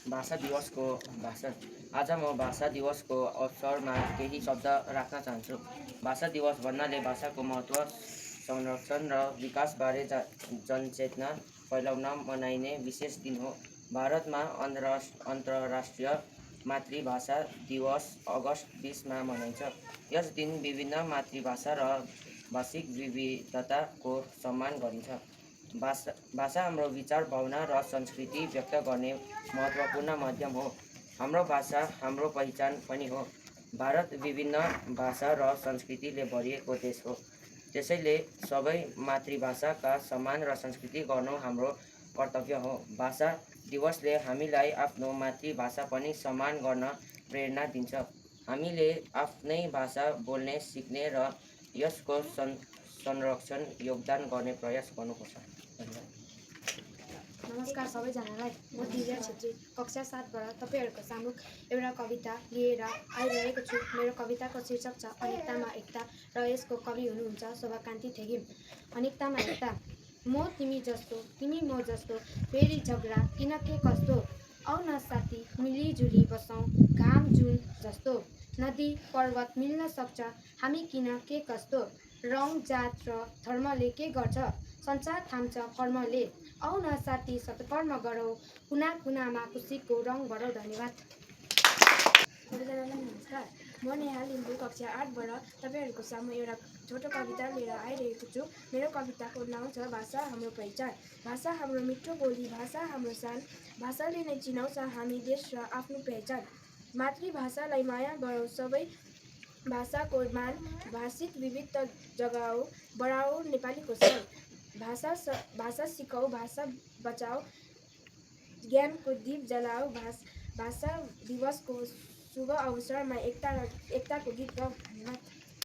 भाषा दिवसको भाषण। आज म भाषा दिवसको अवसरमा केही शब्द राख्न चाहन्छु। भाषा दिवस भन्नाले भाषाको महत्त्व, संरक्षण र विकासबारे जनचेतना फैलाउन मनाइने विशेष दिन हो। भारतमा अन्तर्राष्ट्रिय मातृभाषा दिवस अगस्त 20मा मनाइन्छ। यस दिन विभिन्न मातृभाषा र भाषिक विविधताको सम्मान गरिन्छ। भाषा हाम्रो विचार, भावना र संस्कृति व्यक्त गर्ने महत्त्वपूर्ण माध्यम हो। हाम्रो भाषा हाम्रो पहिचान पनि हो। भारत विभिन्न भाषा र संस्कृतिले भरिएको देश हो। त्यसैले सबै मातृभाषाका सम्मान र संस्कृति गर्नु हाम्रो कर्तव्य हो। भाषा दिवसले हामीलाई आफ्नो मातृभाषा पनि सम्मान गर्न प्रेरणा दिन्छ। हामीले आफ्नै भाषा बोल्ने, सिक्ने र यसको संरक्षण योगदान गर्ने प्रयास गर्नुपर्छ। धन्यवाद। नमस्कार सबैजनालाई, म दिव्या छेत्री कक्षा 7बाट तपाईँहरूको सामुख एउटा कविता लिएर आइरहेको छु। मेरो कविताको शीर्षक छ अनेकतामा एकता र यसको कवि हुनुहुन्छ शोभाकान्ति थेगिम। अनेकतामा एकता। म तिमी जस्तो, तिमी म जस्तो, फेरि झगडा किन के कस्तो, आउ न साथी मिलिजुली बसौँ घाम जुन जस्तो, नदी पर्वत मिल्न सक्छ हामी किन के कस्तो, रङ जात र धर्मले के गर्छ संसार थाम्छ कर्मले, आउ न साथी सत्कर्म गरौँ कुना कुनामा खुसीको रङ भरौँ। धन्यवाद। सबैजनालाई नमस्कार, म नेहा लिम्बू कक्षा 8बाट तपाईँहरूको सामु एउटा छोटो कविता लिएर आइरहेको छु। मेरो कविताको नाउँ छ भाषा हाम्रो पहिचान। भाषा हाम्रो मिठो बोली, भाषा हाम्रो शान, भाषाले नै चिनाउँछ हामी देश र आफ्नो पहिचान। मातृभाषालाई माया गरौँ सबै भाषाको मान, भाषिक विविधता जगाऊ बढाऊ नेपालीको सान। भाषा सिकाऊ, भाषा बचाऊ, ज्ञानको दीप जलाऊ, भाषा दिवसको शुभ अवसरमा एकताको गीत गाऊ। धन्यवाद।